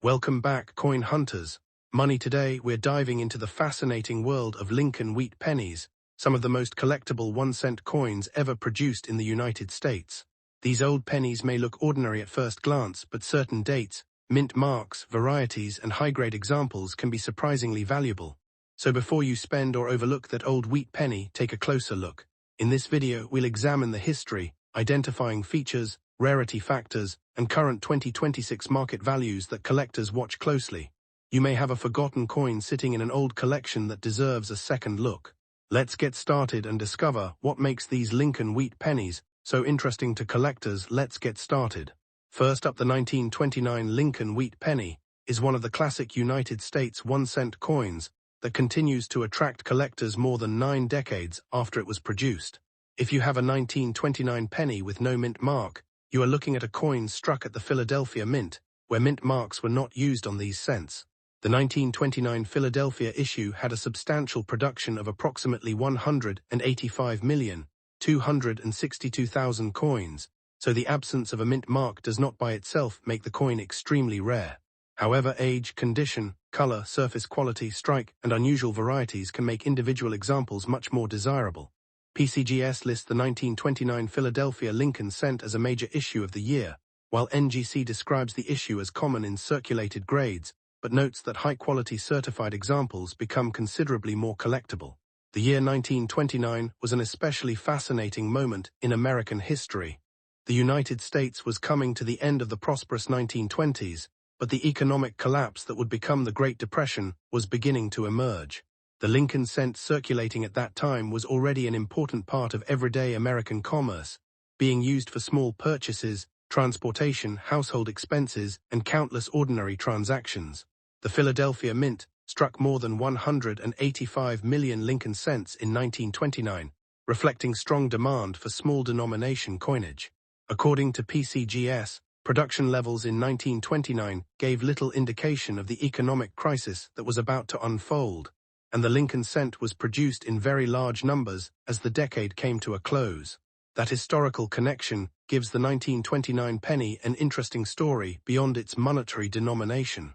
Welcome back, coin hunters. Money today, we're diving into the fascinating world of Lincoln Wheat Pennies, some of the most collectible 1-cent coins ever produced in the United States. These old pennies may look ordinary at first glance, but certain dates, mint marks, varieties, and high-grade examples can be surprisingly valuable. So before you spend or overlook that old wheat penny, take a closer look. In this video, we'll examine the history, identifying features, rarity factors, and current 2026 market values that collectors watch closely. You may have a forgotten coin sitting in an old collection that deserves a second look. Let's get started and discover what makes these Lincoln Wheat Pennies so interesting to collectors. Let's get started. First up, the 1929 Lincoln Wheat Penny is one of the classic United States 1-cent coins that continues to attract collectors more than 9 decades after it was produced. If you have a 1929 penny with no mint mark, you are looking at a coin struck at the Philadelphia Mint, where mint marks were not used on these cents. The 1929 Philadelphia issue had a substantial production of approximately 185,262,000 coins, so the absence of a mint mark does not by itself make the coin extremely rare. However, age, condition, color, surface quality, strike, and unusual varieties can make individual examples much more desirable. PCGS lists the 1929 Philadelphia Lincoln cent as a major issue of the year, while NGC describes the issue as common in circulated grades, but notes that high-quality certified examples become considerably more collectible. The year 1929 was an especially fascinating moment in American history. The United States was coming to the end of the prosperous 1920s, but the economic collapse that would become the Great Depression was beginning to emerge. The Lincoln cent circulating at that time was already an important part of everyday American commerce, being used for small purchases, transportation, household expenses, and countless ordinary transactions. The Philadelphia Mint struck more than 185 million Lincoln cents in 1929, reflecting strong demand for small denomination coinage. According to PCGS, production levels in 1929 gave little indication of the economic crisis that was about to unfold, and the Lincoln cent was produced in very large numbers as the decade came to a close. That historical connection gives the 1929 penny an interesting story beyond its monetary denomination.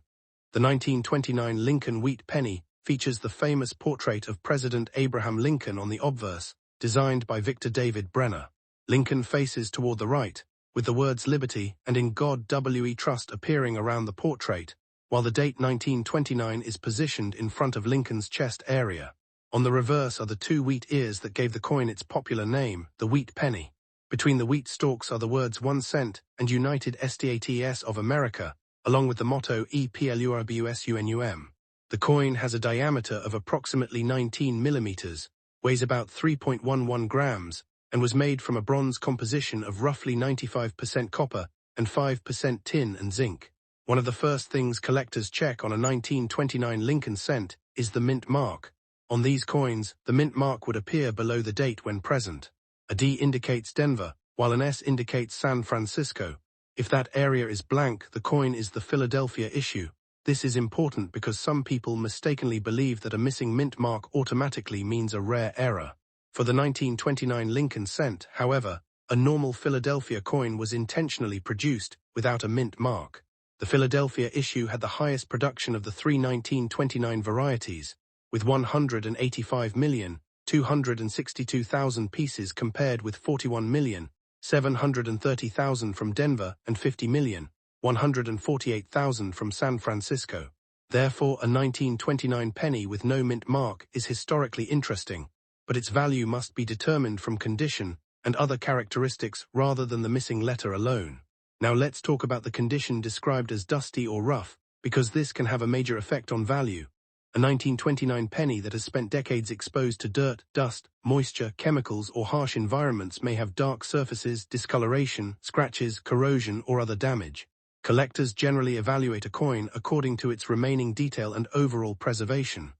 The 1929 Lincoln Wheat Penny features the famous portrait of President Abraham Lincoln on the obverse, designed by Victor David Brenner. Lincoln faces toward the right, with the words Liberty and In God We Trust appearing around the portrait, while the date 1929 is positioned in front of Lincoln's chest area. On the reverse are the 2 wheat ears that gave the coin its popular name, the wheat penny. Between the wheat stalks are the words 1 cent and United States of America, along with the motto EPLURBUSUNUM. The coin has a diameter of approximately 19 millimeters, weighs about 3.11 grams, and was made from a bronze composition of roughly 95% copper and 5% tin and zinc. One of the first things collectors check on a 1929 Lincoln cent is the mint mark. On these coins, the mint mark would appear below the date when present. A D indicates Denver, while an S indicates San Francisco. If that area is blank, the coin is the Philadelphia issue. This is important because some people mistakenly believe that a missing mint mark automatically means a rare error. For the 1929 Lincoln cent, however, a normal Philadelphia coin was intentionally produced without a mint mark. The Philadelphia issue had the highest production of the 3 1929 varieties, with 185,262,000 pieces compared with 41,730,000 from Denver and 50,148,000 from San Francisco. Therefore, a 1929 penny with no mint mark is historically interesting, but its value must be determined from condition and other characteristics rather than the missing letter alone. Now let's talk about the condition described as dusty or rough, because this can have a major effect on value. A 1929 penny that has spent decades exposed to dirt, dust, moisture, chemicals, or harsh environments may have dark surfaces, discoloration, scratches, corrosion, or other damage. Collectors generally evaluate a coin according to its remaining detail and overall preservation.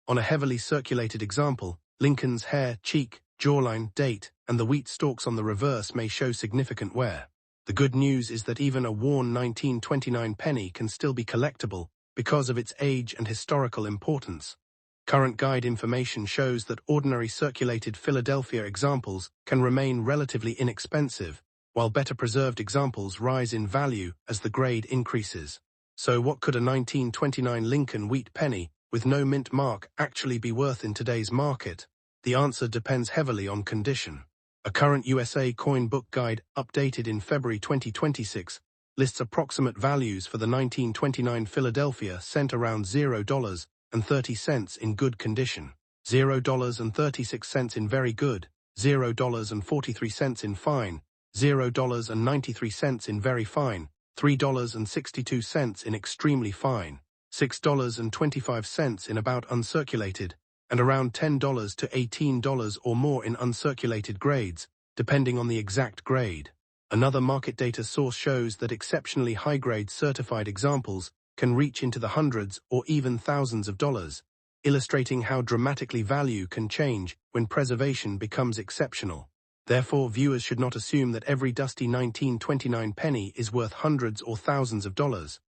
On a heavily circulated example, Lincoln's hair, cheek, jawline, date, and the wheat stalks on the reverse may show significant wear. The good news is that even a worn 1929 penny can still be collectible because of its age and historical importance. Current guide information shows that ordinary circulated Philadelphia examples can remain relatively inexpensive, while better preserved examples rise in value as the grade increases. So what could a 1929 Lincoln Wheat Penny with no mint mark actually be worth in today's market? The answer depends heavily on condition. A current USA coin book guide, updated in February 2026, lists approximate values for the 1929 Philadelphia cent around $0.30 in good condition, $0.36 in very good, $0.43 in fine, $0.93 in very fine, $3.62 in extremely fine, $6.25 in about uncirculated, and around $10 to $18 or more in uncirculated grades, depending on the exact grade. Another market data source shows that exceptionally high-grade certified examples can reach into the hundreds or even thousands of dollars, illustrating how dramatically value can change when preservation becomes exceptional. Therefore, viewers should not assume that every dusty 1929 penny is worth hundreds or thousands of dollars.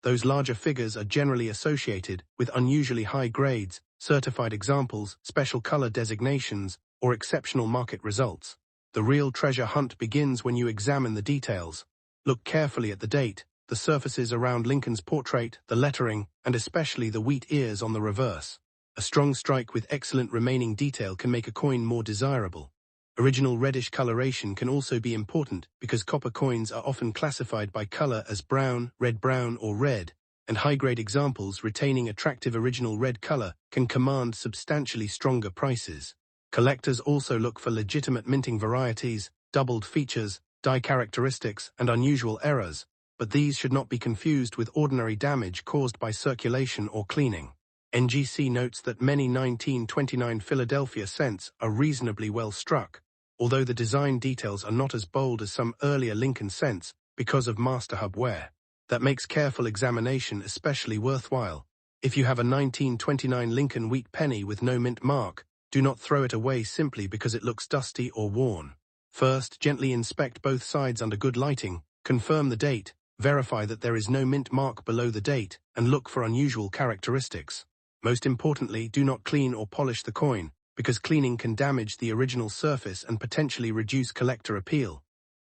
Those larger figures are generally associated with unusually high grades, certified examples, special color designations, or exceptional market results. The real treasure hunt begins when you examine the details. Look carefully at the date, the surfaces around Lincoln's portrait, the lettering, and especially the wheat ears on the reverse. A strong strike with excellent remaining detail can make a coin more desirable. Original reddish coloration can also be important because copper coins are often classified by color as brown, red-brown, or red, and high-grade examples retaining attractive original red color can command substantially stronger prices. Collectors also look for legitimate minting varieties, doubled features, die characteristics, and unusual errors, but these should not be confused with ordinary damage caused by circulation or cleaning. NGC notes that many 1929 Philadelphia cents are reasonably well struck, although the design details are not as bold as some earlier Lincoln cents because of master hub wear. That makes careful examination especially worthwhile. If you have a 1929 Lincoln Wheat Penny with no mint mark, do not throw it away simply because it looks dusty or worn. First, gently inspect both sides under good lighting, confirm the date, verify that there is no mint mark below the date, and look for unusual characteristics. Most importantly, do not clean or polish the coin, because cleaning can damage the original surface and potentially reduce collector appeal.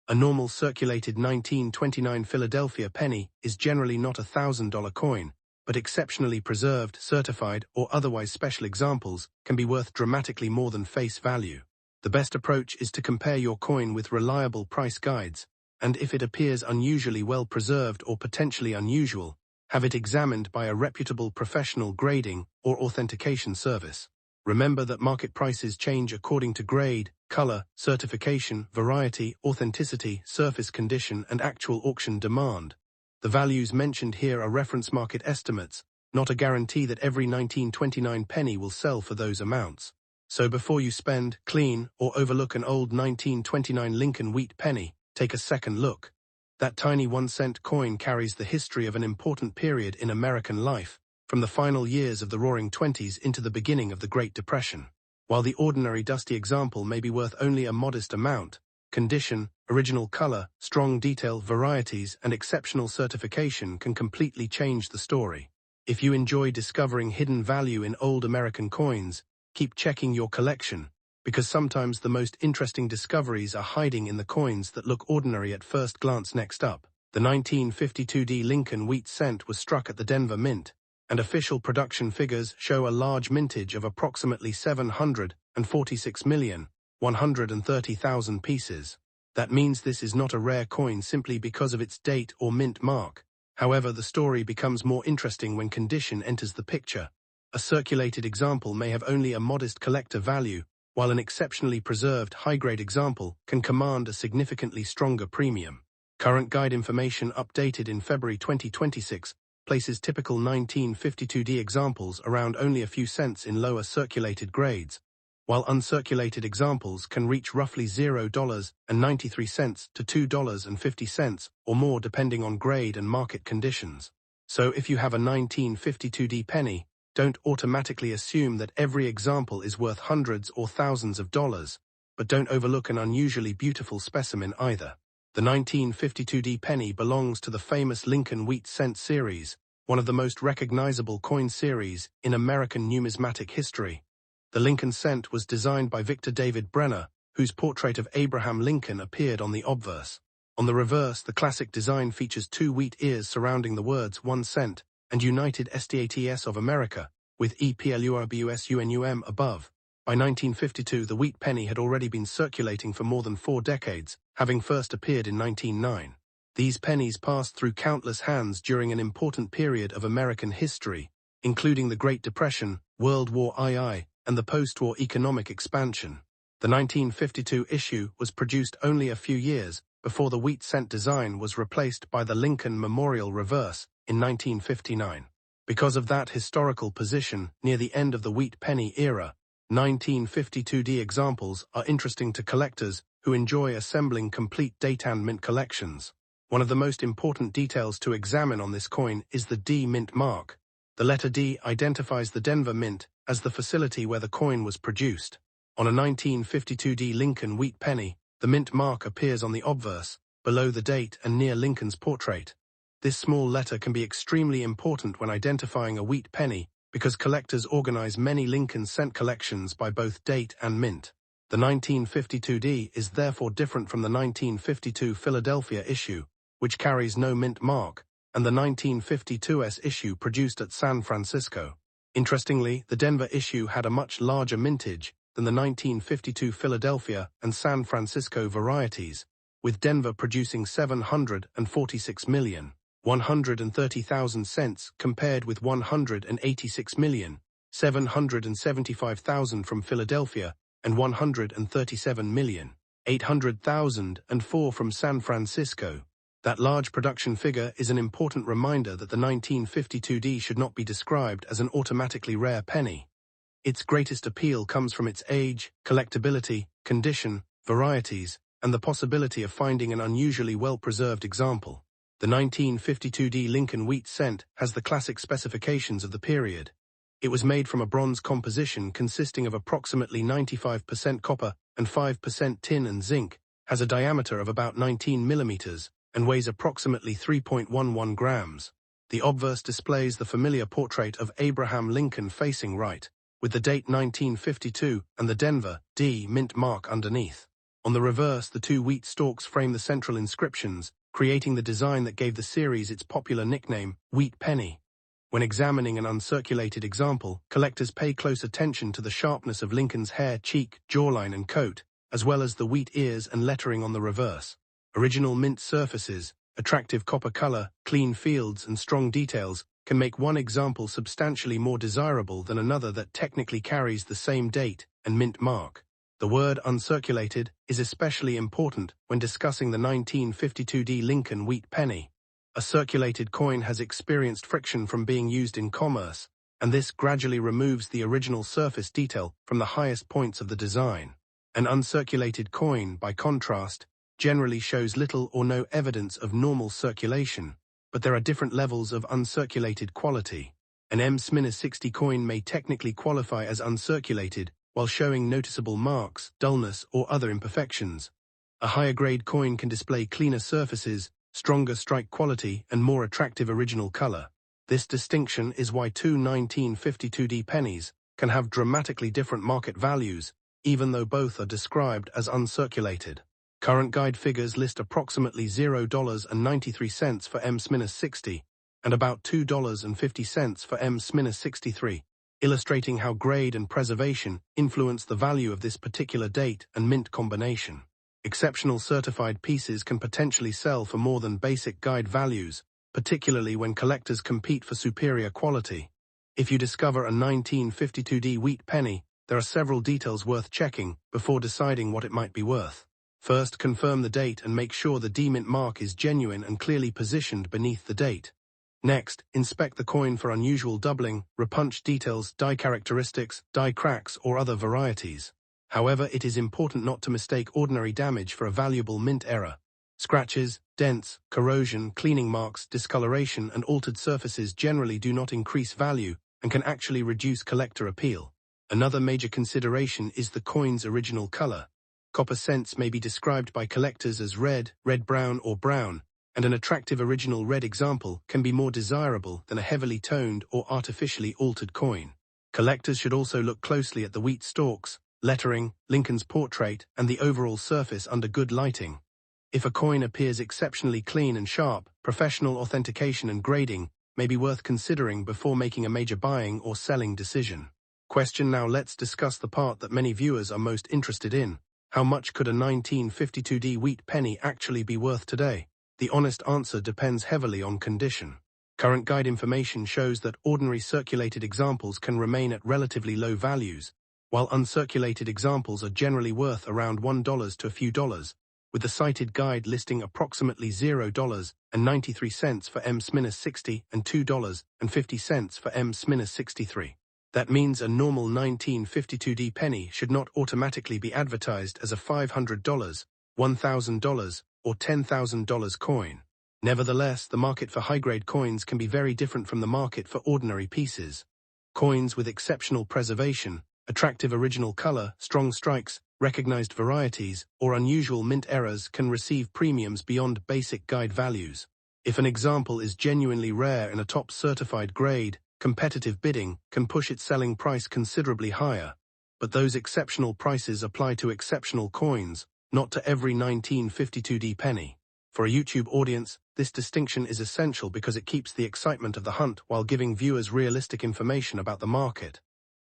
A normal circulated 1929 Philadelphia penny is generally not a $1,000 coin, but exceptionally preserved, certified, or otherwise special examples can be worth dramatically more than face value. The best approach is to compare your coin with reliable price guides, and if it appears unusually well preserved or potentially unusual, have it examined by a reputable professional grading or authentication service. Remember that market prices change according to grade, color, certification, variety, authenticity, surface condition, and actual auction demand. The values mentioned here are reference market estimates, not a guarantee that every 1929 penny will sell for those amounts. So before you spend, clean, or overlook an old 1929 Lincoln Wheat Penny, take a second look. That tiny 1-cent coin carries the history of an important period in American life, from the final years of the Roaring Twenties into the beginning of the Great Depression. While the ordinary dusty example may be worth only a modest amount, condition, original color, strong detail, varieties, and exceptional certification can completely change the story. If you enjoy discovering hidden value in old American coins, keep checking your collection, because sometimes the most interesting discoveries are hiding in the coins that look ordinary at first glance. Next up, the 1952 Lincoln Wheat Cent was struck at the Denver Mint, and official production figures show a large mintage of approximately 746,130,000 pieces. That means this is not a rare coin simply because of its date or mint mark. However, the story becomes more interesting when condition enters the picture. A circulated example may have only a modest collector value, while an exceptionally preserved high-grade example can command a significantly stronger premium. Current guide information updated in February 2026 places typical 1952 examples around only a few cents in lower circulated grades, while uncirculated examples can reach roughly $0.93 to $2.50 or more depending on grade and market conditions. So if you have a 1952 penny, don't automatically assume that every example is worth hundreds or thousands of dollars, but don't overlook an unusually beautiful specimen either. The 1952 penny belongs to the famous Lincoln Wheat Cent series, one of the most recognizable coin series in American numismatic history. The Lincoln Cent was designed by Victor David Brenner, whose portrait of Abraham Lincoln appeared on the obverse. On the reverse, the classic design features two wheat ears surrounding the words 1 cent and United States of America, with EPLURBUSUNUM above. By 1952, the wheat penny had already been circulating for more than 4 decades, having first appeared in 1909. These pennies passed through countless hands during an important period of American history, including the Great Depression, World War II, and the post-war economic expansion. The 1952 issue was produced only a few years before the wheat cent design was replaced by the Lincoln Memorial reverse in 1959. Because of that historical position near the end of the wheat penny era, 1952D examples are interesting to collectors who enjoy assembling complete date and mint collections. One of the most important details to examine on this coin is the D mint mark. The letter D identifies the Denver Mint as the facility where the coin was produced. On a 1952D Lincoln Wheat Penny, the mint mark appears on the obverse, below the date and near Lincoln's portrait. This small letter can be extremely important when identifying a wheat penny because collectors organize many Lincoln cent collections by both date and mint. The 1952D is therefore different from the 1952 Philadelphia issue, which carries no mint mark, and the 1952S issue produced at San Francisco. Interestingly, the Denver issue had a much larger mintage than the 1952 Philadelphia and San Francisco varieties, with Denver producing 746,130,000 cents compared with 186,775,000 from Philadelphia and 137,800,004 from San Francisco. That large production figure is an important reminder that the 1952D should not be described as an automatically rare penny. Its greatest appeal comes from its age, collectability, condition, varieties, and the possibility of finding an unusually well-preserved example. The 1952D Lincoln Wheat Cent has the classic specifications of the period. It was made from a bronze composition consisting of approximately 95% copper and 5% tin and zinc, has a diameter of about 19 millimeters, and weighs approximately 3.11 grams. The obverse displays the familiar portrait of Abraham Lincoln facing right, with the date 1952 and the Denver D mint mark underneath. On the reverse, the two wheat stalks frame the central inscriptions, creating the design that gave the series its popular nickname, Wheat Penny. When examining an uncirculated example, collectors pay close attention to the sharpness of Lincoln's hair, cheek, jawline, and coat, as well as the wheat ears and lettering on the reverse. Original mint surfaces, attractive copper color, clean fields, and strong details can make one example substantially more desirable than another that technically carries the same date and mint mark. The word uncirculated is especially important when discussing the 1952D Lincoln Wheat Penny. A circulated coin has experienced friction from being used in commerce, and this gradually removes the original surface detail from the highest points of the design. An uncirculated coin, by contrast, generally shows little or no evidence of normal circulation, but there are different levels of uncirculated quality. An M-60 coin may technically qualify as uncirculated while showing noticeable marks, dullness, or other imperfections. A higher-grade coin can display cleaner surfaces, stronger strike quality, and more attractive original color. This distinction is why two 1952D pennies can have dramatically different market values, even though both are described as uncirculated. Current guide figures list approximately $0.93 for M-60 and about $2.50 for M-63, illustrating how grade and preservation influence the value of this particular date and mint combination. Exceptional certified pieces can potentially sell for more than basic guide values, particularly when collectors compete for superior quality. If you discover a 1952D wheat penny, there are several details worth checking before deciding what it might be worth. First, confirm the date and make sure the D mint mark is genuine and clearly positioned beneath the date. Next, inspect the coin for unusual doubling, repunch details, die characteristics, die cracks, or other varieties. However, it is important not to mistake ordinary damage for a valuable mint error. Scratches, dents, corrosion, cleaning marks, discoloration, and altered surfaces generally do not increase value and can actually reduce collector appeal. Another major consideration is the coin's original color. Copper cents may be described by collectors as red, red-brown, or brown, and an attractive original red example can be more desirable than a heavily toned or artificially altered coin. Collectors should also look closely at the wheat stalks, lettering, Lincoln's portrait, and the overall surface under good lighting. If a coin appears exceptionally clean and sharp, professional authentication and grading may be worth considering before making a major buying or selling decision. Now let's discuss the part that many viewers are most interested in. How much could a 1952D wheat penny actually be worth today? The honest answer depends heavily on condition. Current guide information shows that ordinary circulated examples can remain at relatively low values, while uncirculated examples are generally worth around $1 to a few dollars, with the cited guide listing approximately $0.93 for M-60 and $2.50 for M-63. That means a normal 1952D penny should not automatically be advertised as a $500, $1,000, or $10,000 coin. Nevertheless, the market for high-grade coins can be very different from the market for ordinary pieces. Coins with exceptional preservation, attractive original color, strong strikes, recognized varieties, or unusual mint errors can receive premiums beyond basic guide values. If an example is genuinely rare in a top certified grade, competitive bidding can push its selling price considerably higher. But those exceptional prices apply to exceptional coins, not to every 1952D penny. For a YouTube audience, this distinction is essential because it keeps the excitement of the hunt while giving viewers realistic information about the market.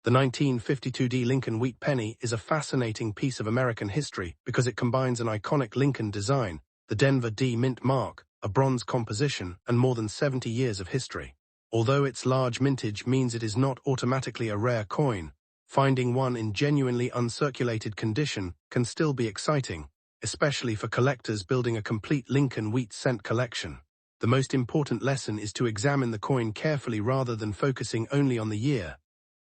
The 1952D Lincoln Wheat Penny is a fascinating piece of American history because it combines an iconic Lincoln design, the Denver D mint mark, a bronze composition, and more than 70 years of history. Although its large mintage means it is not automatically a rare coin, finding one in genuinely uncirculated condition can still be exciting, especially for collectors building a complete Lincoln wheat cent collection. The most important lesson is to examine the coin carefully rather than focusing only on the year.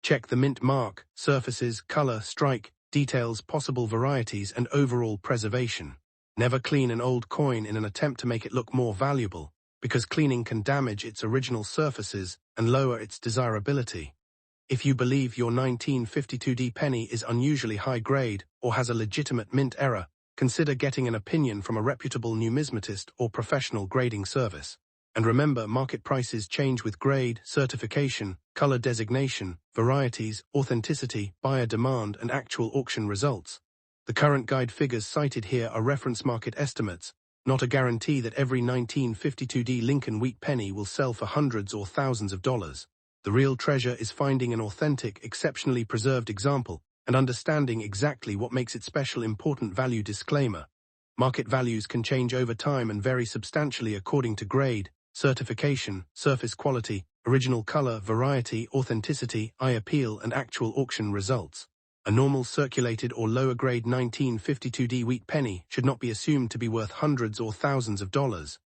Check the mint mark, surfaces, color, strike, details, possible varieties, and overall preservation. Never clean an old coin in an attempt to make it look more valuable, because cleaning can damage its original surfaces and lower its desirability. If you believe your 1952D penny is unusually high grade or has a legitimate mint error, consider getting an opinion from a reputable numismatist or professional grading service. And remember, market prices change with grade, certification, color designation, varieties, authenticity, buyer demand, and actual auction results. The current guide figures cited here are reference market estimates, not a guarantee that every 1952D Lincoln Wheat Penny will sell for hundreds or thousands of dollars. The real treasure is finding an authentic, exceptionally preserved example and understanding exactly what makes it special. Important value disclaimer. Market values can change over time and vary substantially according to grade, certification, surface quality, original color, variety, authenticity, eye appeal, and actual auction results. A normal circulated or lower-grade 1952D wheat penny should not be assumed to be worth hundreds or thousands of dollars.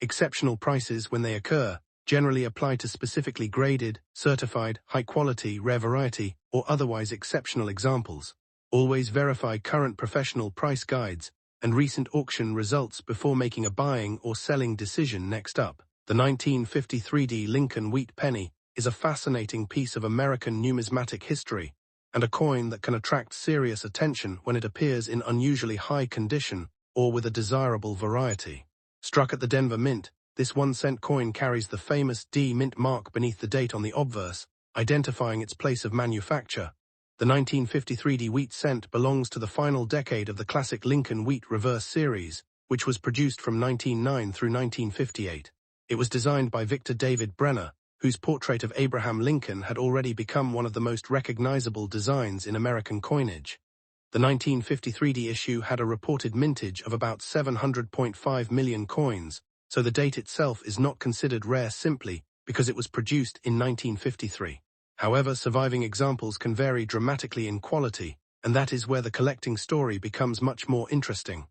Exceptional prices, when they occur, generally apply to specifically graded, certified, high-quality, rare variety, or otherwise exceptional examples. Always verify current professional price guides and recent auction results before making a buying or selling decision. Next up, the 1953D Lincoln Wheat Penny is a fascinating piece of American numismatic history, and a coin that can attract serious attention when it appears in unusually high condition or with a desirable variety. Struck at the Denver Mint, this 1-cent coin carries the famous D mint mark beneath the date on the obverse, identifying its place of manufacture. The 1953D wheat cent belongs to the final decade of the classic Lincoln Wheat Reverse series, which was produced from 1909 through 1958. It was designed by Victor David Brenner, whose portrait of Abraham Lincoln had already become one of the most recognizable designs in American coinage. The 1953D issue had a reported mintage of about 700.5 million coins, so the date itself is not considered rare simply because it was produced in 1953. However, surviving examples can vary dramatically in quality, and that is where the collecting story becomes much more interesting.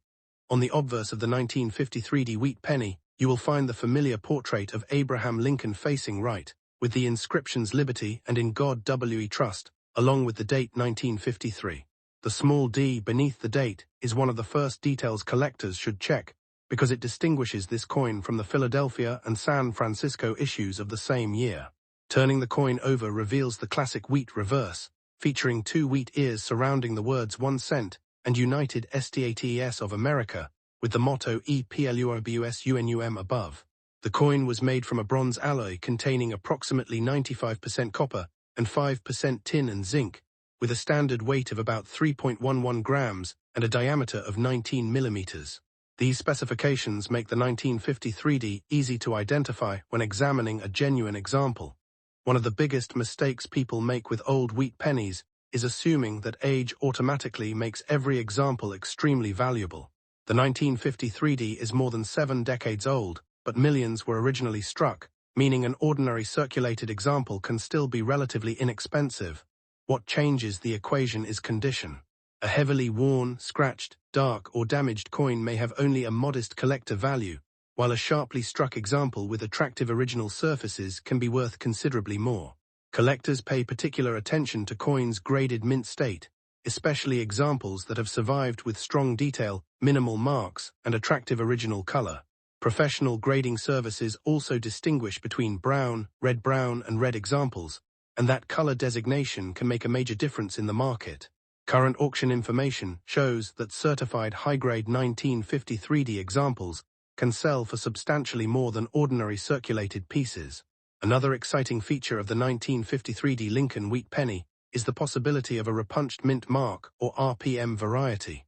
On the obverse of the 1953D wheat penny, you will find the familiar portrait of Abraham Lincoln facing right, with the inscriptions Liberty and In God We Trust, along with the date 1953. The small d beneath the date is one of the first details collectors should check, because it distinguishes this coin from the Philadelphia and San Francisco issues of the same year. Turning the coin over reveals the classic wheat reverse, featuring 2 wheat ears surrounding the words 1 cent and United States of America, with the motto EPLURBUSUNUM above. The coin was made from a bronze alloy containing approximately 95% copper and 5% tin and zinc, with a standard weight of about 3.11 grams and a diameter of 19 millimeters. These specifications make the 1953D easy to identify when examining a genuine example. One of the biggest mistakes people make with old wheat pennies is assuming that age automatically makes every example extremely valuable. The 1953D is more than 7 decades old, but millions were originally struck, meaning an ordinary circulated example can still be relatively inexpensive. What changes the equation is condition. A heavily worn, scratched, dark, or damaged coin may have only a modest collector value, while a sharply struck example with attractive original surfaces can be worth considerably more. Collectors pay particular attention to coins graded mint state, especially examples that have survived with strong detail, minimal marks, and attractive original color. Professional grading services also distinguish between brown, and red examples, and that color designation can make a major difference in the market. Current auction information shows that certified high-grade 1953D examples can sell for substantially more than ordinary circulated pieces. Another exciting feature of the 1953D Lincoln Wheat Penny is the possibility of a repunched mint mark or RPM variety.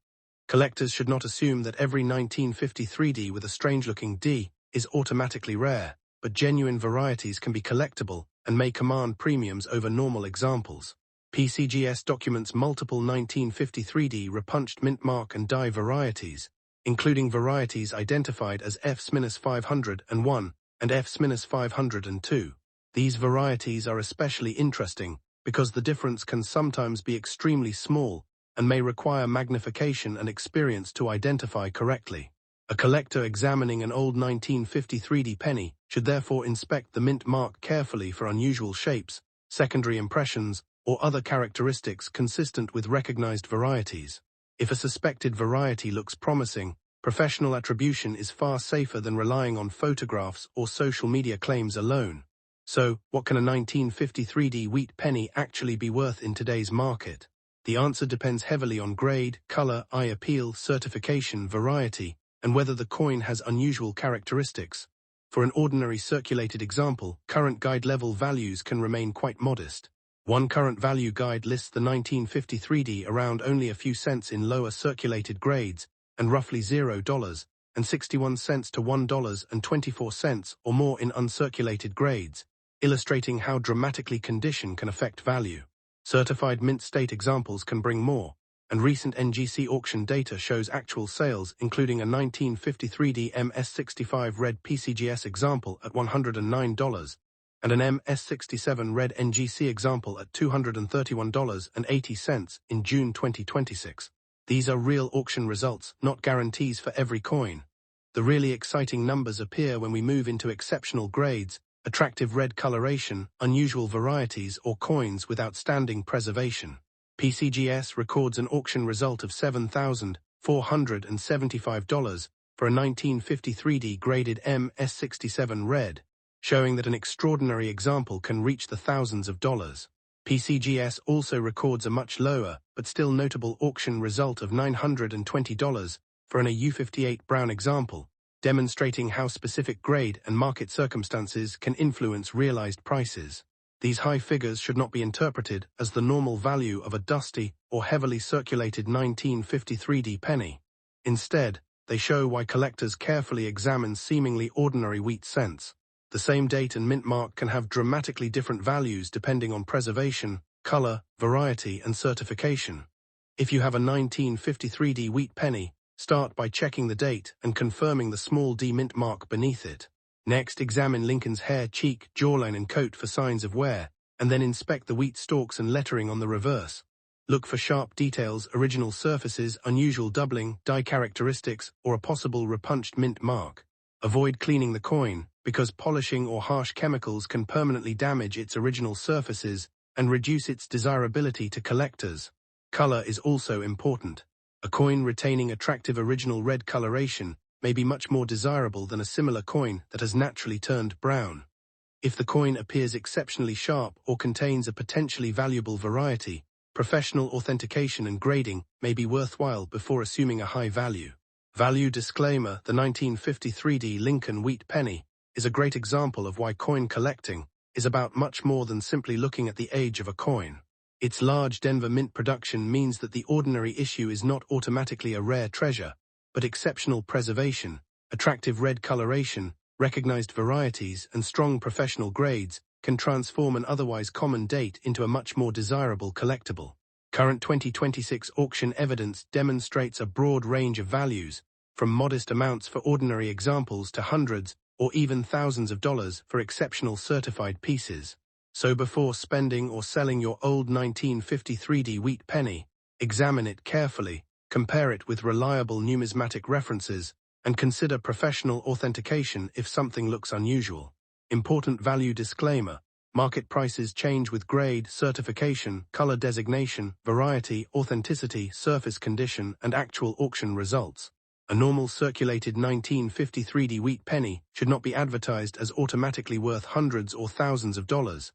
Collectors should not assume that every 1953D with a strange-looking D is automatically rare, but genuine varieties can be collectible and may command premiums over normal examples. PCGS documents multiple 1953D repunched mint mark and die varieties, including varieties identified as F-501 and F-502. These varieties are especially interesting because the difference can sometimes be extremely small and may require magnification and experience to identify correctly. A collector examining an old 1953D penny should therefore inspect the mint mark carefully for unusual shapes, secondary impressions, or other characteristics consistent with recognized varieties. If a suspected variety looks promising, professional attribution is far safer than relying on photographs or social media claims alone. So, what can a 1953D wheat penny actually be worth in today's market? The answer depends heavily on grade, color, eye appeal, certification, variety, and whether the coin has unusual characteristics. For an ordinary circulated example, current guide level values can remain quite modest. One current value guide lists the 1953D around only a few cents in lower circulated grades and roughly $0 and 61 cents to $1.24 or more in uncirculated grades, illustrating how dramatically condition can affect value. Certified mint state examples can bring more, and recent NGC auction data shows actual sales including a 1953D MS65 red PCGS example at $109 and an MS67 red NGC example at $231.80 in June 2026. These are real auction results, not guarantees for every coin. The really exciting numbers appear when we move into exceptional grades, attractive red coloration, unusual varieties, or coins with outstanding preservation. PCGS records an auction result of $7,475 for a 1953D graded MS67 red, showing that an extraordinary example can reach the thousands of dollars. PCGS also records a much lower, but still notable auction result of $920 for an AU58 brown example, demonstrating how specific grade and market circumstances can influence realized prices. These high figures should not be interpreted as the normal value of a dusty or heavily circulated 1953D penny. Instead, they show why collectors carefully examine seemingly ordinary wheat cents. The same date and mint mark can have dramatically different values depending on preservation, color, variety, and certification. If you have a 1953D wheat penny, start by checking the date and confirming the small d mint mark beneath it. Next, examine Lincoln's hair, cheek, jawline, and coat for signs of wear, and then inspect the wheat stalks and lettering on the reverse. Look for sharp details, original surfaces, unusual doubling, die characteristics, or a possible repunched mint mark. Avoid cleaning the coin, because polishing or harsh chemicals can permanently damage its original surfaces and reduce its desirability to collectors. Color is also important. A coin retaining attractive original red coloration may be much more desirable than a similar coin that has naturally turned brown. If the coin appears exceptionally sharp or contains a potentially valuable variety, professional authentication and grading may be worthwhile before assuming a high value. Value disclaimer: the 1953D Lincoln Wheat Penny is a great example of why coin collecting is about much more than simply looking at the age of a coin. Its large Denver mint production means that the ordinary issue is not automatically a rare treasure, but exceptional preservation, attractive red coloration, recognized varieties, and strong professional grades can transform an otherwise common date into a much more desirable collectible. Current 2026 auction evidence demonstrates a broad range of values, from modest amounts for ordinary examples to hundreds or even thousands of dollars for exceptional certified pieces. So before spending or selling your old 1953 wheat penny, examine it carefully, compare it with reliable numismatic references, and consider professional authentication if something looks unusual. Important value disclaimer: market prices change with grade, certification, color designation, variety, authenticity, surface condition, and actual auction results. A normal circulated 1953 wheat penny should not be advertised as automatically worth hundreds or thousands of dollars.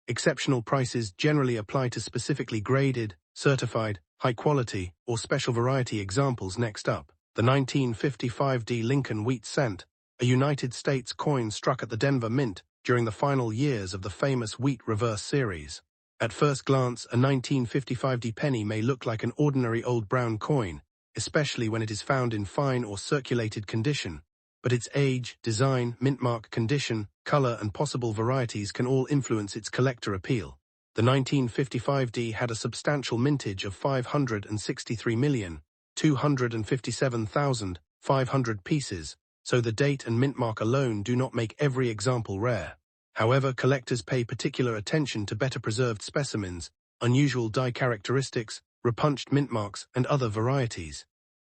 Exceptional prices generally apply to specifically graded, certified, high-quality, or special variety examples. Next up, the 1955 Lincoln Wheat Cent, a United States coin struck at the Denver Mint during the final years of the famous wheat reverse series. At first glance, a 1955 penny may look like an ordinary old brown coin, especially when it is found in fine or circulated condition, but its age, design, mintmark condition, color, and possible varieties can all influence its collector appeal. The 1955 had a substantial mintage of 563,257,500 pieces, so the date and mintmark alone do not make every example rare. However, collectors pay particular attention to better preserved specimens, unusual die characteristics, repunched mintmarks, and other varieties.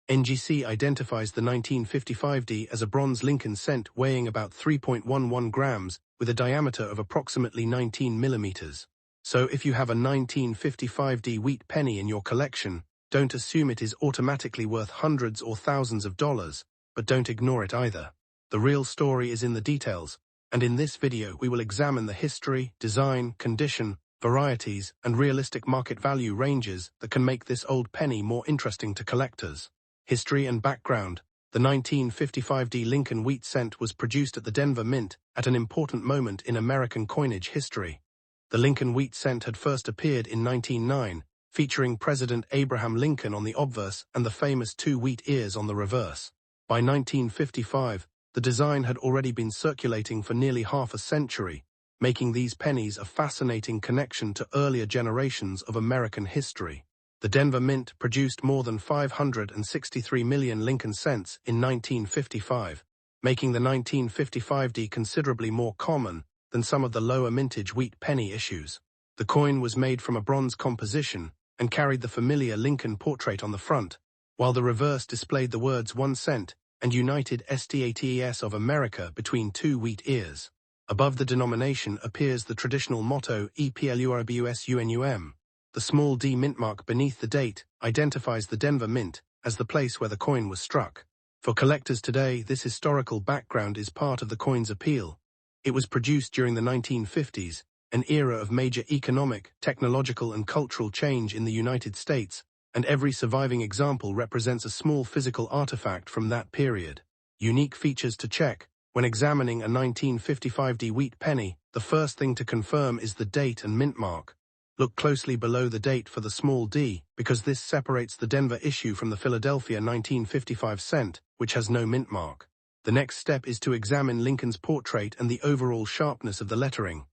NGC identifies the 1955 as a bronze Lincoln cent weighing about 3.11 grams with a diameter of approximately 19 millimeters. So if you have a 1955 wheat penny in your collection, don't assume it is automatically worth hundreds or thousands of dollars, but don't ignore it either. The real story is in the details, and in this video we will examine the history, design, condition, varieties, and realistic market value ranges that can make this old penny more interesting to collectors. History and background: the 1955 Lincoln Wheat Cent was produced at the Denver Mint at an important moment in American coinage history. The Lincoln Wheat Cent had first appeared in 1909, featuring President Abraham Lincoln on the obverse and the famous two wheat ears on the reverse. By 1955, the design had already been circulating for nearly half a century, making these pennies a fascinating connection to earlier generations of American history. The Denver Mint produced more than 563 million Lincoln cents in 1955, making the 1955 considerably more common than some of the lower mintage wheat penny issues. The coin was made from a bronze composition and carried the familiar Lincoln portrait on the front, while the reverse displayed the words 1 cent and United States of America between two wheat ears. Above the denomination appears the traditional motto EPLURBUSUNUM. The small d mintmark beneath the date identifies the Denver Mint as the place where the coin was struck. For collectors today, this historical background is part of the coin's appeal. It was produced during the 1950s, an era of major economic, technological, and cultural change in the United States, and every surviving example represents a small physical artifact from that period. Unique features to check: when examining a 1955 wheat penny, the first thing to confirm is the date and mintmark. Look closely below the date for the small d, because this separates the Denver issue from the Philadelphia 1955 cent, which has no mintmark. The next step is to examine Lincoln's portrait and the overall sharpness of the lettering.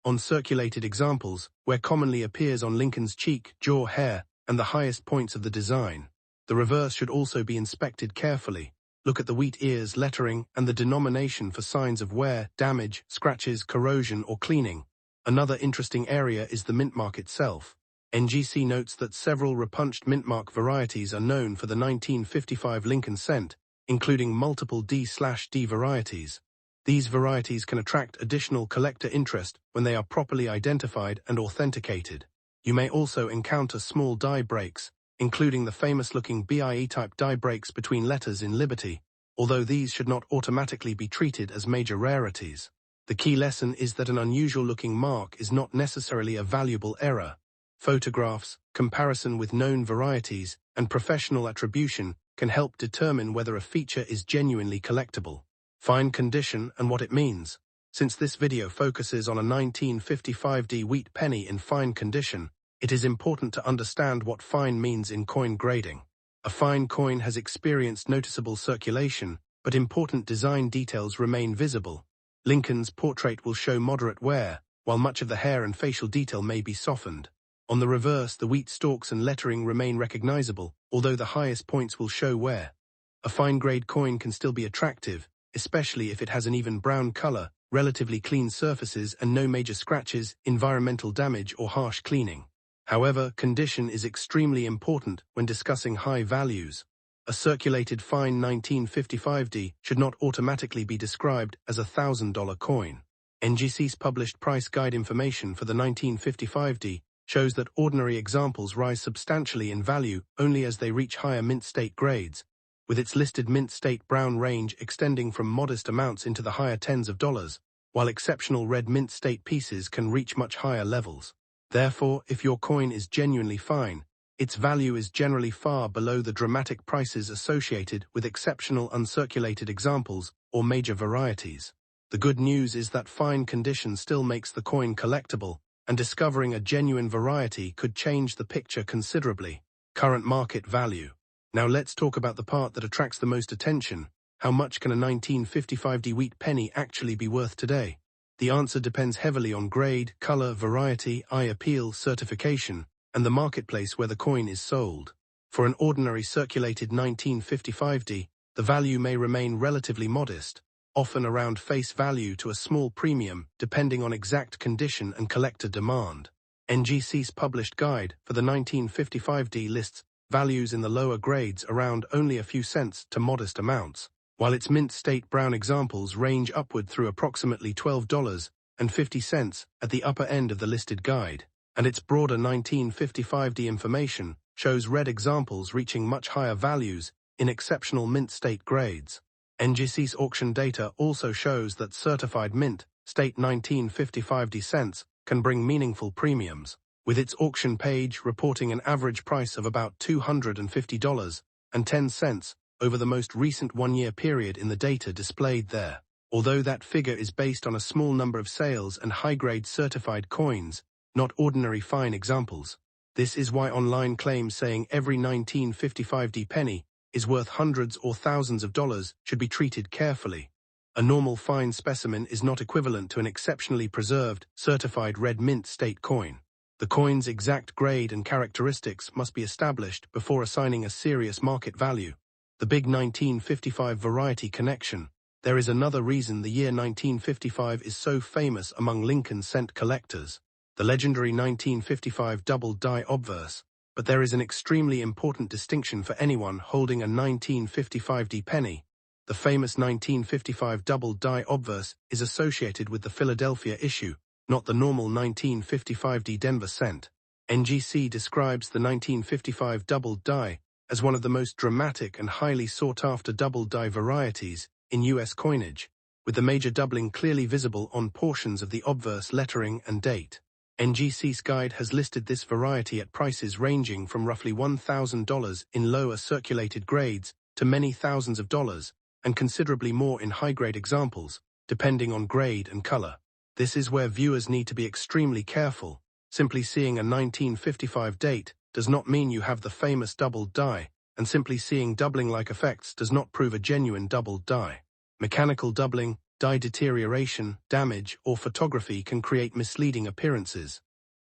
On circulated examples, where commonly appears on Lincoln's cheek, jaw, hair, and the highest points of the design. The reverse should also be inspected carefully. Look at the wheat ears lettering and the denomination for signs of wear, damage, scratches, corrosion, or cleaning. Another interesting area is the mintmark itself. NGC notes that several repunched mintmark varieties are known for the 1955 Lincoln cent, including multiple D/D varieties. These varieties can attract additional collector interest when they are properly identified and authenticated. You may also encounter small die breaks, including the famous-looking BIE-type die breaks between letters in Liberty, although these should not automatically be treated as major rarities. The key lesson is that an unusual-looking mark is not necessarily a valuable error. Photographs, comparison with known varieties, and professional attribution can help determine whether a feature is genuinely collectible. Fine condition and what it means. Since this video focuses on a 1955 wheat penny in fine condition, it is important to understand what fine means in coin grading. A fine coin has experienced noticeable circulation, but important design details remain visible. Lincoln's portrait will show moderate wear, while much of the hair and facial detail may be softened. On the reverse, the wheat stalks and lettering remain recognizable, although the highest points will show wear. A fine-grade coin can still be attractive, especially if it has an even brown color, relatively clean surfaces and no major scratches, environmental damage or harsh cleaning. However, condition is extremely important when discussing high values. A circulated fine 1955D should not automatically be described as a $1,000 coin. NGC's published price guide information for the 1955D shows that ordinary examples rise substantially in value only as they reach higher mint state grades, with its listed mint state brown range extending from modest amounts into the higher tens of dollars, while exceptional red mint state pieces can reach much higher levels. Therefore, if your coin is genuinely fine, its value is generally far below the dramatic prices associated with exceptional uncirculated examples or major varieties. The good news is that fine condition still makes the coin collectible, and discovering a genuine variety could change the picture considerably. Current market value. Now let's talk about the part that attracts the most attention. How much can a 1955D wheat penny actually be worth today? The answer depends heavily on grade, color, variety, eye appeal, certification, and the marketplace where the coin is sold. For an ordinary circulated 1955D, the value may remain relatively modest, often around face value to a small premium, depending on exact condition and collector demand. NGC's published guide for the 1955D lists values in the lower grades around only a few cents to modest amounts, while its mint state brown examples range upward through approximately $12.50 at the upper end of the listed guide, and its broader 1955D information shows red examples reaching much higher values in exceptional mint state grades. NGC's auction data also shows that certified mint state 1955D cents can bring meaningful premiums, with its auction page reporting an average price of about $250.10 over the most recent one-year period in the data displayed there. Although that figure is based on a small number of sales and high-grade certified coins, not ordinary fine examples. This is why online claims saying every 1955D penny is worth hundreds or thousands of dollars should be treated carefully. A normal fine specimen is not equivalent to an exceptionally preserved, certified red mint state coin. The coin's exact grade and characteristics must be established before assigning a serious market value. The big 1955 variety connection. There is another reason the year 1955 is so famous among Lincoln cent collectors. The legendary 1955 double die obverse. But there is an extremely important distinction for anyone holding a 1955D penny. The famous 1955 double die obverse is associated with the Philadelphia issue, not the normal 1955D Denver cent. NGC describes the 1955 double die as one of the most dramatic and highly sought-after double die varieties in U.S. coinage, with the major doubling clearly visible on portions of the obverse lettering and date. NGC's guide has listed this variety at prices ranging from roughly $1,000 in lower circulated grades to many thousands of dollars, and considerably more in high-grade examples, depending on grade and color. This is where viewers need to be extremely careful. Simply seeing a 1955 date does not mean you have the famous double die, and simply seeing doubling-like effects does not prove a genuine double die. Mechanical doubling, die deterioration, damage, or photography can create misleading appearances.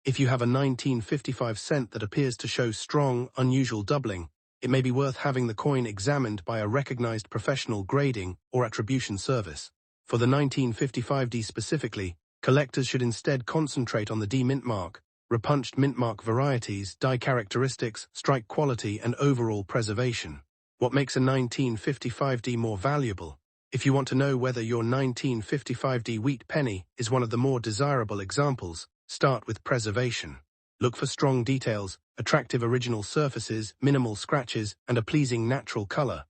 If you have a 1955 cent that appears to show strong, unusual doubling, it may be worth having the coin examined by a recognized professional grading or attribution service. For the 1955D specifically, collectors should instead concentrate on the D mint mark, repunched mint mark varieties, die characteristics, strike quality, and overall preservation. What makes a 1955D more valuable? If you want to know whether your 1955D wheat penny is one of the more desirable examples, start with preservation. Look for strong details, attractive original surfaces, minimal scratches, and a pleasing natural color.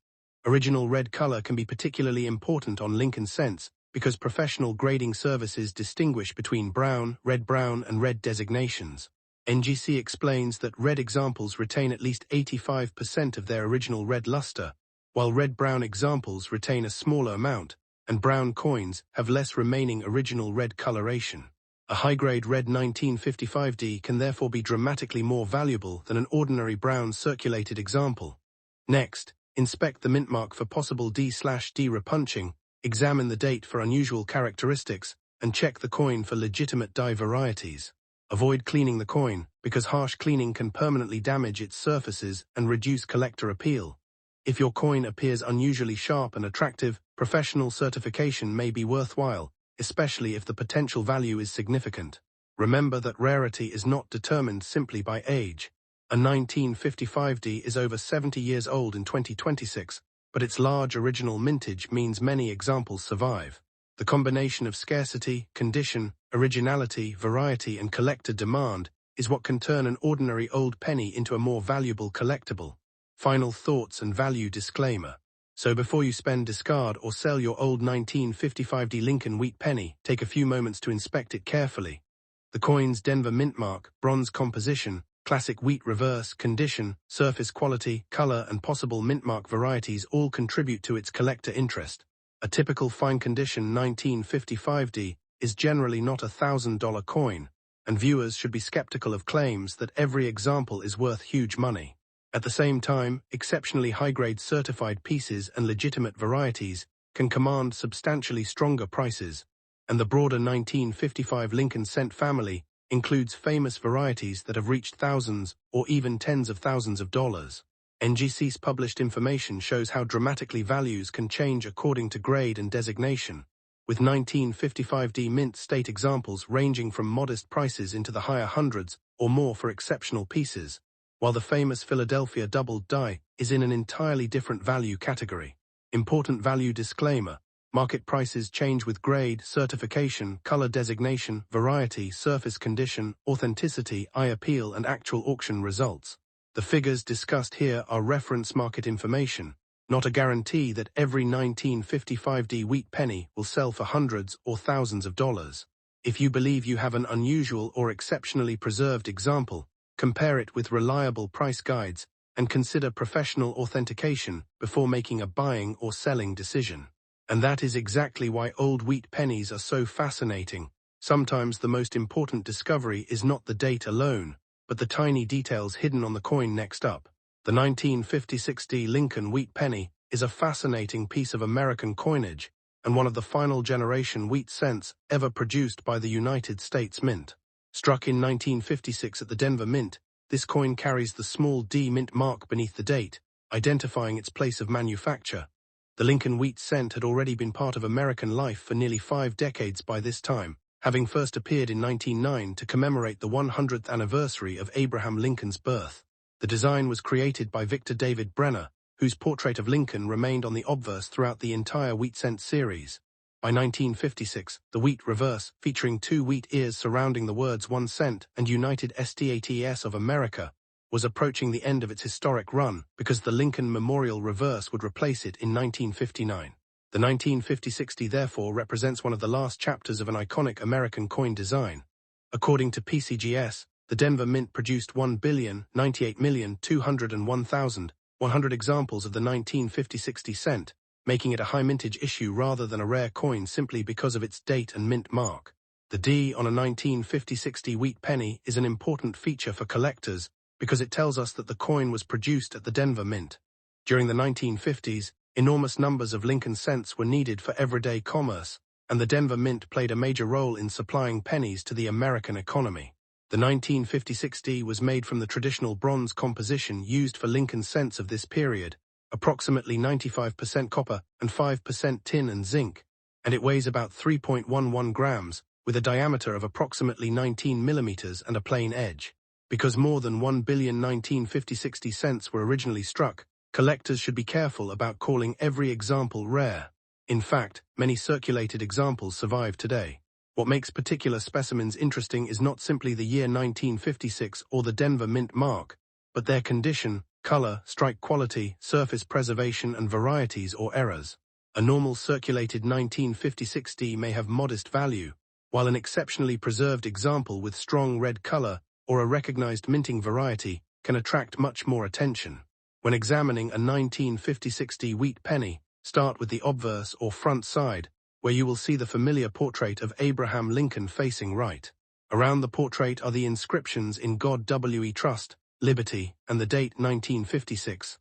Original red color can be particularly important on Lincoln cents because professional grading services distinguish between brown, and red designations. NGC explains that red examples retain at least 85% of their original red luster, while red-brown examples retain a smaller amount, and brown coins have less remaining original red coloration. A high-grade red 1955D can therefore be dramatically more valuable than an ordinary brown circulated example. Next, inspect the mint mark for possible D/D repunching, examine the date for unusual characteristics, and check the coin for legitimate die varieties. Avoid cleaning the coin, because harsh cleaning can permanently damage its surfaces and reduce collector appeal. If your coin appears unusually sharp and attractive, professional certification may be worthwhile, especially if the potential value is significant. Remember that rarity is not determined simply by age. A 1955D is over 70 years old in 2026, but its large original mintage means many examples survive. The combination of scarcity, condition, originality, variety, and collector demand is what can turn an ordinary old penny into a more valuable collectible. Final thoughts and value disclaimer. So before you spend, discard, or sell your old 1955D Lincoln Wheat Penny, take a few moments to inspect it carefully. The coin's Denver mint mark, bronze composition, classic wheat reverse, condition, surface quality, color, and possible mint mark varieties all contribute to its collector interest. A typical fine condition 1955D is generally not a $1,000 coin, and viewers should be skeptical of claims that every example is worth huge money. At the same time, exceptionally high-grade certified pieces and legitimate varieties can command substantially stronger prices, and the broader 1955 Lincoln cent family includes famous varieties that have reached thousands or even tens of thousands of dollars. NGC's published information shows how dramatically values can change according to grade and designation, with 1955D mint state examples ranging from modest prices into the higher hundreds or more for exceptional pieces, while the famous Philadelphia doubled die is in an entirely different value category. Important value disclaimer: market prices change with grade, certification, color designation, variety, surface condition, authenticity, eye appeal, and actual auction results. The figures discussed here are reference market information, not a guarantee that every 1955D wheat penny will sell for hundreds or thousands of dollars. If you believe you have an unusual or exceptionally preserved example, compare it with reliable price guides and consider professional authentication before making a buying or selling decision. And that is exactly why old wheat pennies are so fascinating. Sometimes the most important discovery is not the date alone, but the tiny details hidden on the coin next up. The 1956D Lincoln Wheat Penny is a fascinating piece of American coinage and one of the final generation wheat cents ever produced by the United States Mint. Struck in 1956 at the Denver Mint, this coin carries the small D mint mark beneath the date, identifying its place of manufacture. The Lincoln wheat cent had already been part of American life for nearly 5 decades by this time, having first appeared in 1909 to commemorate the 100th anniversary of Abraham Lincoln's birth. The design was created by Victor David Brenner, whose portrait of Lincoln remained on the obverse throughout the entire wheat cent series. By 1956, the wheat reverse, featuring 2 wheat ears surrounding the words 1 cent and United States of America, was approaching the end of its historic run because the Lincoln Memorial reverse would replace it in 1959. The 1956D therefore represents one of the last chapters of an iconic American coin design. According to PCGS, the Denver Mint produced 1,098,201,100 examples of the 1950-60 cent, making it a high mintage issue rather than a rare coin simply because of its date and mint mark. The D on a 1950-60 wheat penny is an important feature for collectors because it tells us that the coin was produced at the Denver Mint. During the 1950s, enormous numbers of Lincoln cents were needed for everyday commerce, and the Denver Mint played a major role in supplying pennies to the American economy. The 1956D was made from the traditional bronze composition used for Lincoln cents of this period, approximately 95% copper and 5% tin and zinc, and it weighs about 3.11 grams, with a diameter of approximately 19 millimeters and a plain edge. Because more than 1 billion 1950-60 cents were originally struck, collectors should be careful about calling every example rare. In fact, many circulated examples survive today. What makes particular specimens interesting is not simply the year 1956 or the Denver Mint mark, but their condition, color, strike quality, surface preservation, and varieties or errors. A normal circulated 1950-60 may have modest value, while an exceptionally preserved example with strong red color or a recognized minting variety can attract much more attention. When examining a 1950-60 wheat penny, start with the obverse or front side, where you will see the familiar portrait of Abraham Lincoln facing right. Around the portrait are the inscriptions in God We Trust, Liberty, and the date 1956.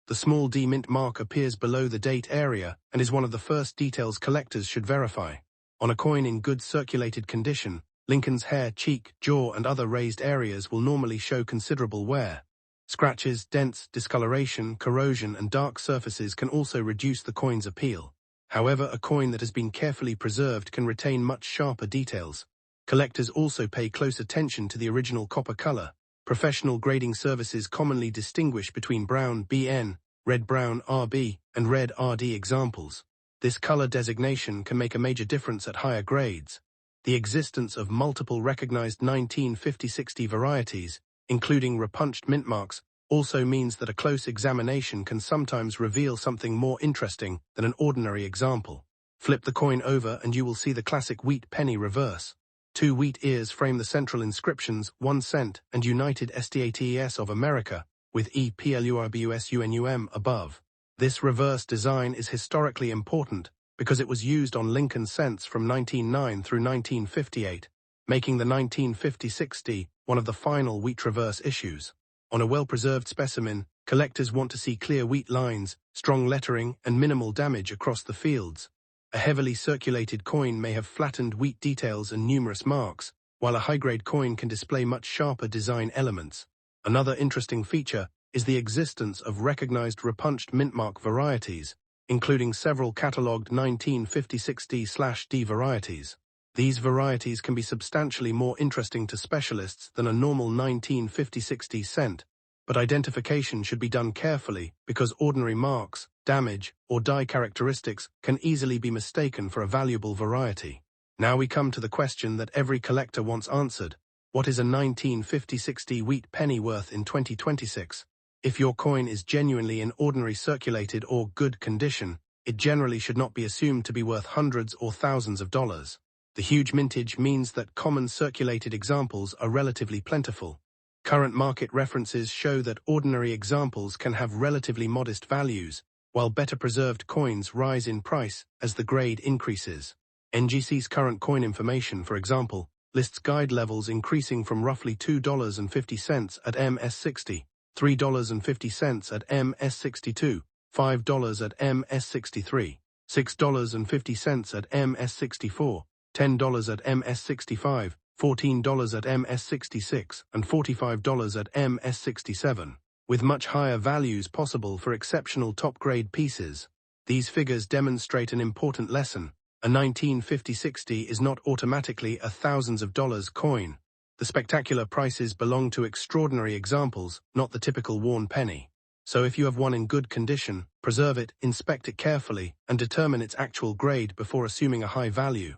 The small D mint mark appears below the date area and is one of the first details collectors should verify. On a coin in good circulated condition, Lincoln's hair, cheek, jaw, and other raised areas will normally show considerable wear. Scratches, dents, discoloration, corrosion, and dark surfaces can also reduce the coin's appeal. However, a coin that has been carefully preserved can retain much sharper details. Collectors also pay close attention to the original copper color. Professional grading services commonly distinguish between brown BN, red-brown RB, and red RD examples. This color designation can make a major difference at higher grades. The existence of multiple recognized 1950-60 varieties, including repunched mint marks, also means that a close examination can sometimes reveal something more interesting than an ordinary example. Flip the coin over and you will see the classic wheat penny reverse. 2 wheat ears frame the central inscriptions 1 cent and United States of America, with EPLURBUSUNUM above. This reverse design is historically important because it was used on Lincoln cents from 1909 through 1958, making the 1950-60 one of the final wheat reverse issues. On a well-preserved specimen, collectors want to see clear wheat lines, strong lettering, and minimal damage across the fields. A heavily circulated coin may have flattened wheat details and numerous marks, while a high-grade coin can display much sharper design elements. Another interesting feature is the existence of recognized repunched mint mark varieties, including several catalogued 1950-60/D varieties. These varieties can be substantially more interesting to specialists than a normal 1950-60 cent, but identification should be done carefully because ordinary marks, damage, or die characteristics can easily be mistaken for a valuable variety. Now we come to the question that every collector wants answered. What is a 1950-60 wheat penny worth in 2026? If your coin is genuinely in ordinary circulated or good condition, it generally should not be assumed to be worth hundreds or thousands of dollars. The huge mintage means that common circulated examples are relatively plentiful. Current market references show that ordinary examples can have relatively modest values, while better preserved coins rise in price as the grade increases. NGC's current coin information, for example, lists guide levels increasing from roughly $2.50 at MS60, $3.50 at MS62, $5 at MS63, $6.50 at MS64, $10 at MS65, $14 at MS66, and $45 at MS67, with much higher values possible for exceptional top-grade pieces. These figures demonstrate an important lesson. A 1950-60 is not automatically a thousands of dollars coin. The spectacular prices belong to extraordinary examples, not the typical worn penny. So if you have one in good condition, preserve it, inspect it carefully, and determine its actual grade before assuming a high value.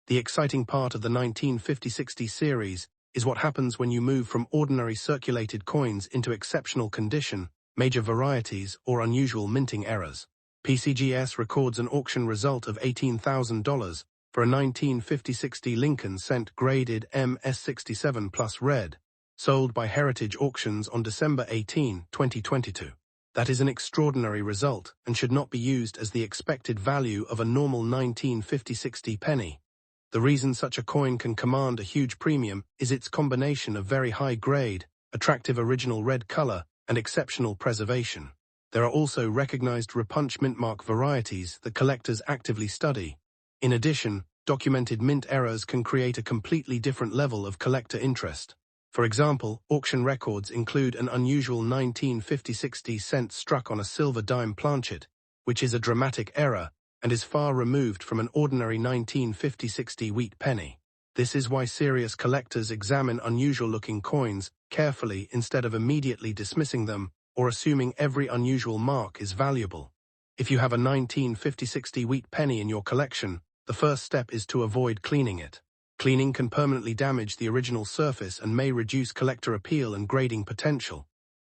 The exciting part of the 1950-60 series is what happens when you move from ordinary circulated coins into exceptional condition, major varieties, or unusual minting errors. PCGS records an auction result of $18,000 for a 1950-60 Lincoln cent graded MS67 plus red, sold by Heritage Auctions on December 18, 2022. That is an extraordinary result and should not be used as the expected value of a normal 1950-60 penny. The reason such a coin can command a huge premium is its combination of very high grade, attractive original red color, and exceptional preservation. There are also recognized repunch mint mark varieties that collectors actively study. In addition, documented mint errors can create a completely different level of collector interest. For example, auction records include an unusual 1950-60 cent struck on a silver dime planchet, which is a dramatic error and is far removed from an ordinary 1950-60 wheat penny. This is why serious collectors examine unusual-looking coins carefully instead of immediately dismissing them or assuming every unusual mark is valuable. If you have a 1950-60 wheat penny in your collection, the first step is to avoid cleaning it. Cleaning can permanently damage the original surface and may reduce collector appeal and grading potential.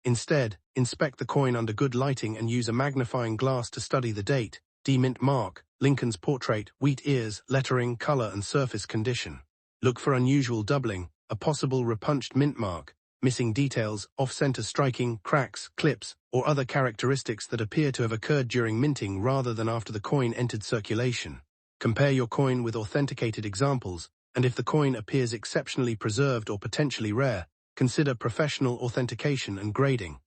Instead, inspect the coin under good lighting and use a magnifying glass to study the date, D-mint mark, Lincoln's portrait, wheat ears, lettering, color, and surface condition. Look for unusual doubling, a possible repunched mint mark, missing details, off-center striking, cracks, clips, or other characteristics that appear to have occurred during minting rather than after the coin entered circulation. Compare your coin with authenticated examples, and if the coin appears exceptionally preserved or potentially rare, consider professional authentication and grading.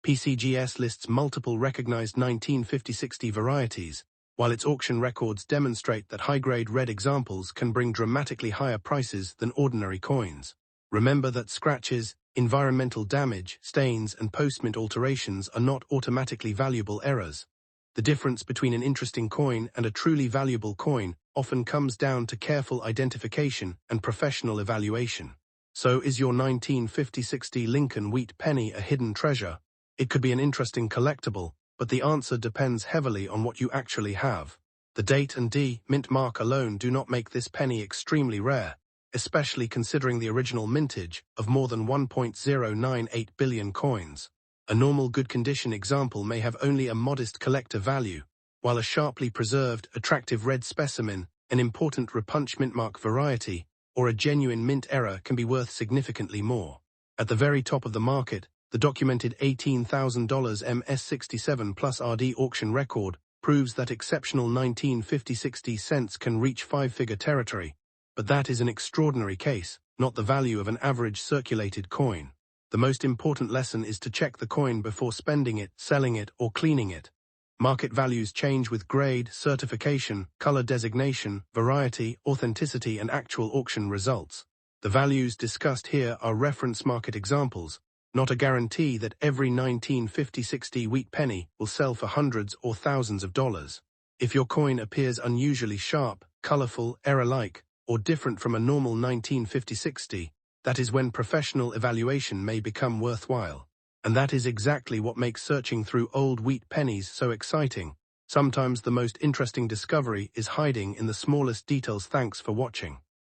PCGS lists multiple recognized 1950-60 varieties, while its auction records demonstrate that high-grade red examples can bring dramatically higher prices than ordinary coins. Remember that scratches, environmental damage, stains, and post-mint alterations are not automatically valuable errors. The difference between an interesting coin and a truly valuable coin often comes down to careful identification and professional evaluation. So, is your 1950-60 Lincoln Wheat Penny a hidden treasure? It could be an interesting collectible, but the answer depends heavily on what you actually have. The date and mint mark alone do not make this penny extremely rare, especially considering the original mintage of more than 1.098 billion coins. A normal good condition example may have only a modest collector value, while a sharply preserved, attractive red specimen, an important repunch mint mark variety, or a genuine mint error can be worth significantly more. At the very top of the market, the documented $18,000 MS67 plus RD auction record proves that exceptional 1950-60 cents can reach five-figure territory, but that is an extraordinary case, not the value of an average circulated coin. The most important lesson is to check the coin before spending it, selling it, or cleaning it. Market values change with grade, certification, color designation, variety, authenticity, and actual auction results. The values discussed here are reference market examples, not a guarantee that every 1950-60 wheat penny will sell for hundreds or thousands of dollars. If your coin appears unusually sharp, colorful, error-like, or different from a normal 1950-60, that is when professional evaluation may become worthwhile. And that is exactly what makes searching through old wheat pennies so exciting. Sometimes the most interesting discovery is hiding in the smallest details. Thanks for watching.